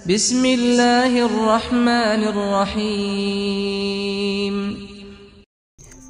बिस्मिल्लाहिर्रहमानिर्रहीम।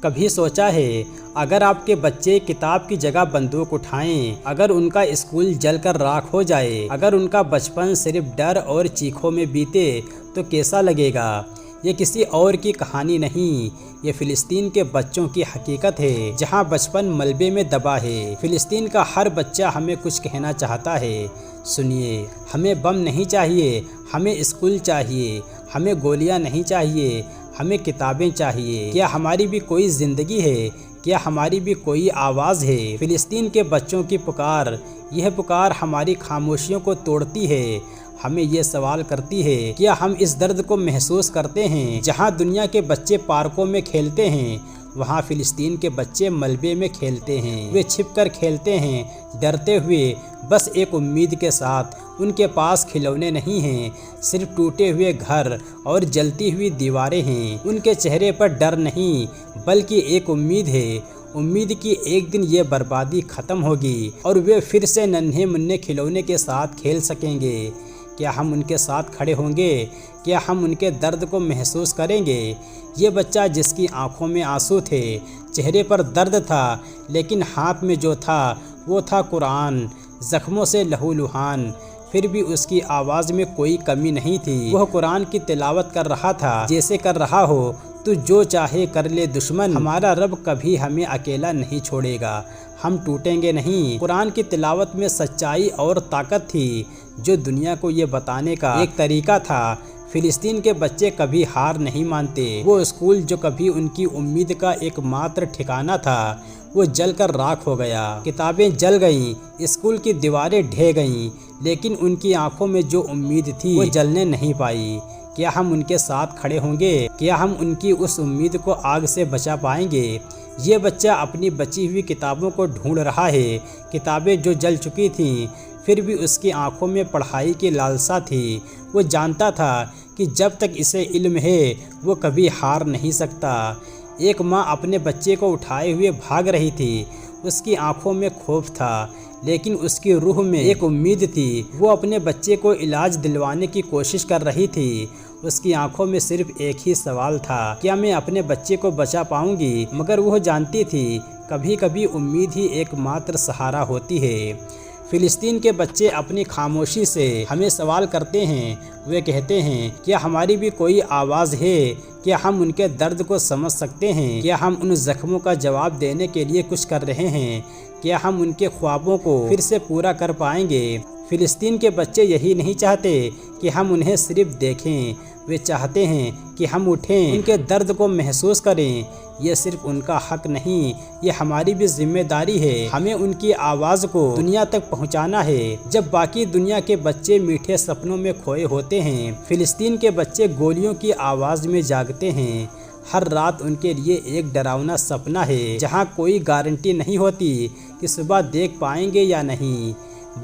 कभी सोचा है अगर आपके बच्चे किताब की जगह बंदूक उठाएं, अगर उनका स्कूल जलकर राख हो जाए, अगर उनका बचपन सिर्फ डर और चीखों में बीते तो कैसा लगेगा? ये किसी और की कहानी नहीं, ये फ़िलिस्तीन के बच्चों की हकीकत है जहां बचपन मलबे में दबा है। फ़िलिस्तीन का हर बच्चा हमें कुछ कहना चाहता है। सुनिए, हमें बम नहीं चाहिए, हमें स्कूल चाहिए, हमें गोलियां नहीं चाहिए, हमें किताबें चाहिए। क्या हमारी भी कोई ज़िंदगी है? क्या हमारी भी कोई आवाज़ है? फ़िलिस्तीन के बच्चों की पुकार, यह पुकार हमारी खामोशियों को तोड़ती है, हमें ये सवाल करती है क्या हम इस दर्द को महसूस करते हैं? जहां दुनिया के बच्चे पार्कों में खेलते हैं, वहां फ़िलिस्तीन के बच्चे मलबे में खेलते हैं। वे छिपकर खेलते हैं, डरते हुए, बस एक उम्मीद के साथ। उनके पास खिलौने नहीं हैं, सिर्फ टूटे हुए घर और जलती हुई दीवारें हैं। उनके चेहरे पर डर नहीं, बल्कि एक उम्मीद है, उम्मीद कि एक दिन ये बर्बादी ख़त्म होगी और वे फिर से नन्हे मुन्ने खिलौने के साथ खेल सकेंगे। क्या हम उनके साथ खड़े होंगे? क्या हम उनके दर्द को महसूस करेंगे? ये बच्चा जिसकी आंखों में आंसू थे, चेहरे पर दर्द था, लेकिन हाथ में जो था वो था कुरान, ज़ख्मों से लहूलुहान, फिर भी उसकी आवाज़ में कोई कमी नहीं थी। वह कुरान की तिलावत कर रहा था जैसे कर रहा हो तू जो चाहे कर ले दुश्मन, हमारा रब कभी हमें अकेला नहीं छोड़ेगा, हम टूटेंगे नहीं। कुरान की तिलावत में सच्चाई और ताकत थी, जो दुनिया को ये बताने का एक तरीका था। फ़िलिस्तीन के बच्चे कभी हार नहीं मानते। वो स्कूल जो कभी उनकी उम्मीद का एकमात्र ठिकाना था, वो जलकर राख हो गया। किताबें जल गईं, स्कूल की दीवारें ढह गईं, लेकिन उनकी आंखों में जो उम्मीद थी वो जलने नहीं पाई। क्या हम उनके साथ खड़े होंगे? क्या हम उनकी उस उम्मीद को आग से बचा पाएंगे? ये बच्चा अपनी बची हुई किताबों को ढूंढ रहा है, किताबें जो जल चुकी थीं, फिर भी उसकी आंखों में पढ़ाई की लालसा थी। वो जानता था कि जब तक इसे इल्म है वो कभी हार नहीं सकता। एक माँ अपने बच्चे को उठाए हुए भाग रही थी, उसकी आंखों में खौफ था, लेकिन उसकी रूह में एक उम्मीद थी। वो अपने बच्चे को इलाज दिलवाने की कोशिश कर रही थी। उसकी आंखों में सिर्फ एक ही सवाल था, क्या मैं अपने बच्चे को बचा पाऊंगी? मगर वह जानती थी कभी कभी उम्मीद ही एकमात्र सहारा होती है। फ़िलिस्तीन के बच्चे अपनी खामोशी से हमें सवाल करते हैं। वे कहते हैं क्या हमारी भी कोई आवाज़ है? क्या हम उनके दर्द को समझ सकते हैं? क्या हम उन जख्मों का जवाब देने के लिए कुछ कर रहे हैं? क्या हम उनके ख्वाबों को फिर से पूरा कर पाएंगे? फ़िलिस्तीन के बच्चे यही नहीं चाहते कि हम उन्हें सिर्फ देखें, वे चाहते हैं कि हम उठें, उनके दर्द को महसूस करें। ये सिर्फ उनका हक नहीं, ये हमारी भी जिम्मेदारी है। हमें उनकी आवाज़ को दुनिया तक पहुंचाना है। जब बाकी दुनिया के बच्चे मीठे सपनों में खोए होते हैं, फ़िलिस्तीन के बच्चे गोलियों की आवाज़ में जागते हैं। हर रात उनके लिए एक डरावना सपना है, जहां कोई गारंटी नहीं होती कि सुबह देख पाएंगे या नहीं।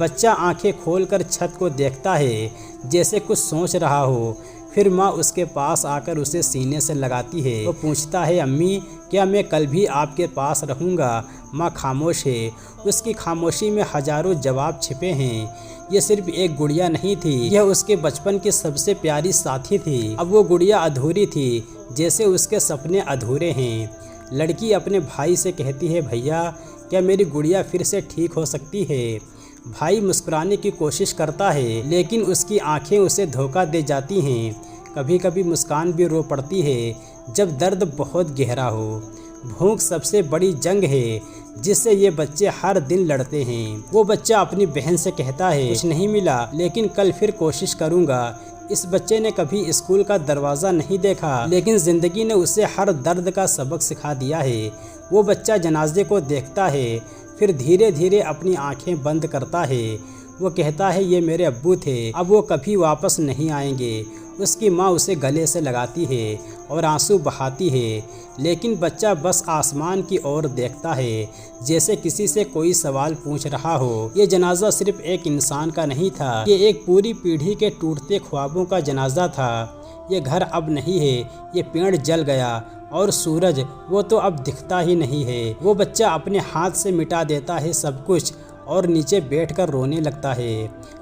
बच्चा आंखें खोलकर छत को देखता है, जैसे कुछ सोच रहा हो। फिर माँ उसके पास आकर उसे सीने से लगाती है। वो पूछता है, अम्मी क्या मैं कल भी आपके पास रहूँगा? माँ खामोश है, उसकी खामोशी में हजारों जवाब छिपे हैं। ये सिर्फ एक गुड़िया नहीं थी, यह उसके बचपन की सबसे प्यारी साथी थी। अब वो गुड़िया अधूरी थी, जैसे उसके सपने अधूरे हैं। लड़की अपने भाई से कहती है, भैया क्या मेरी गुड़िया फिर से ठीक हो सकती है? भाई मुस्कुराने की कोशिश करता है, लेकिन उसकी आंखें उसे धोखा दे जाती हैं। कभी कभी मुस्कान भी रो पड़ती है, जब दर्द बहुत गहरा हो। भूख सबसे बड़ी जंग है जिससे ये बच्चे हर दिन लड़ते हैं। वो बच्चा अपनी बहन से कहता है, कुछ नहीं मिला, लेकिन कल फिर कोशिश करूँगा। इस बच्चे ने कभी स्कूल का दरवाज़ा नहीं देखा, लेकिन ज़िंदगी ने उसे हर दर्द का सबक सिखा दिया है। वो बच्चा जनाजे को देखता है, फिर धीरे धीरे अपनी आंखें बंद करता है। वो कहता है, ये मेरे अब्बू थे, अब वो कभी वापस नहीं आएंगे। उसकी माँ उसे गले से लगाती है और आंसू बहाती है, लेकिन बच्चा बस आसमान की ओर देखता है, जैसे किसी से कोई सवाल पूछ रहा हो। ये जनाजा सिर्फ एक इंसान का नहीं था, ये एक पूरी पीढ़ी के टूटते ख्वाबों का जनाजा था। ये घर अब नहीं है, ये पेड़ जल गया और सूरज वो तो अब दिखता ही नहीं है। वो बच्चा अपने हाथ से मिटा देता है सब कुछ और नीचे बैठकर रोने लगता है।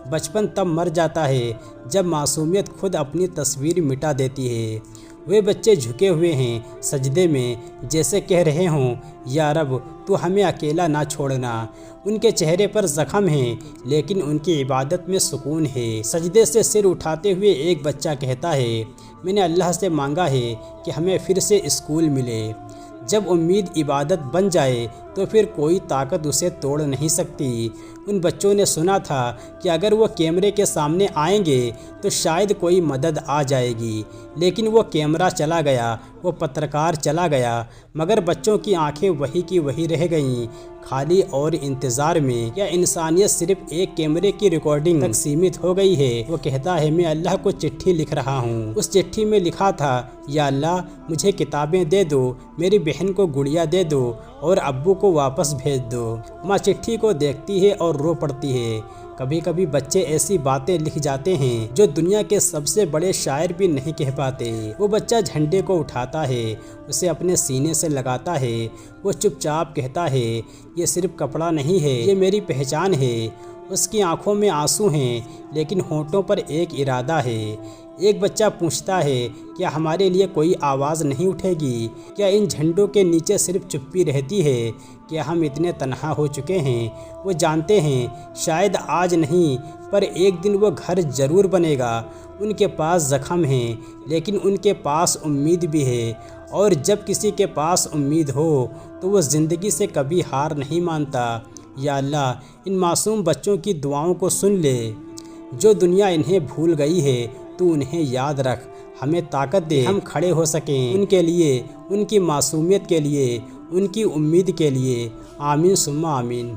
बचपन तब मर जाता है जब मासूमियत खुद अपनी तस्वीर मिटा देती है। वे बच्चे झुके हुए हैं सजदे में, जैसे कह रहे हों, या रब तू हमें अकेला ना छोड़ना। उनके चेहरे पर जख्म हैं, लेकिन उनकी इबादत में सुकून है। सजदे से सिर उठाते हुए एक बच्चा कहता है, मैंने अल्लाह से मांगा है कि हमें फिर से स्कूल मिले। जब उम्मीद इबादत बन जाए तो फिर कोई ताकत उसे तोड़ नहीं सकती। उन बच्चों ने सुना था कि अगर वो कैमरे के सामने आएंगे तो शायद कोई मदद आ जाएगी, लेकिन वो कैमरा चला गया, वो पत्रकार चला गया, मगर बच्चों की आंखें वही की वही रह गईं, खाली और इंतज़ार में। क्या इंसानियत सिर्फ एक कैमरे की रिकॉर्डिंग तक सीमित हो गई है? वो कहता है, मैं अल्लाह को चिट्ठी लिख रहा हूँ। उस चिट्ठी में लिखा था, या अल्लाह मुझे किताबें दे दो, मेरी बहन को गुड़िया दे दो और अब्बू को वापस भेज दो। माँ चिट्ठी को देखती है और रो पड़ती है। कभी कभी बच्चे ऐसी बातें लिख जाते हैं जो दुनिया के सबसे बड़े शायर भी नहीं कह पाते। वो बच्चा झंडे को उठाता है, उसे अपने सीने से लगाता है। वो चुपचाप कहता है, ये सिर्फ कपड़ा नहीं है, ये मेरी पहचान है। उसकी आंखों में आंसू हैं, लेकिन होंठों पर एक इरादा है। एक बच्चा पूछता है, क्या हमारे लिए कोई आवाज़ नहीं उठेगी? क्या इन झंडों के नीचे सिर्फ चुप्पी रहती है? क्या हम इतने तन्हा हो चुके हैं? वो जानते हैं शायद आज नहीं, पर एक दिन वो घर ज़रूर बनेगा। उनके पास ज़ख्म हैं, लेकिन उनके पास उम्मीद भी है, और जब किसी के पास उम्मीद हो तो वो ज़िंदगी से कभी हार नहीं मानता। या अल्लाह इन मासूम बच्चों की दुआओं को सुन ले। जो दुनिया इन्हें भूल गई है, तू उन्हें याद रख, हमें ताकत दे, हम खड़े हो सकें उनके लिए, उनकी मासूमियत के लिए, उनकी उम्मीद के लिए। आमीन सुम्मा आमीन।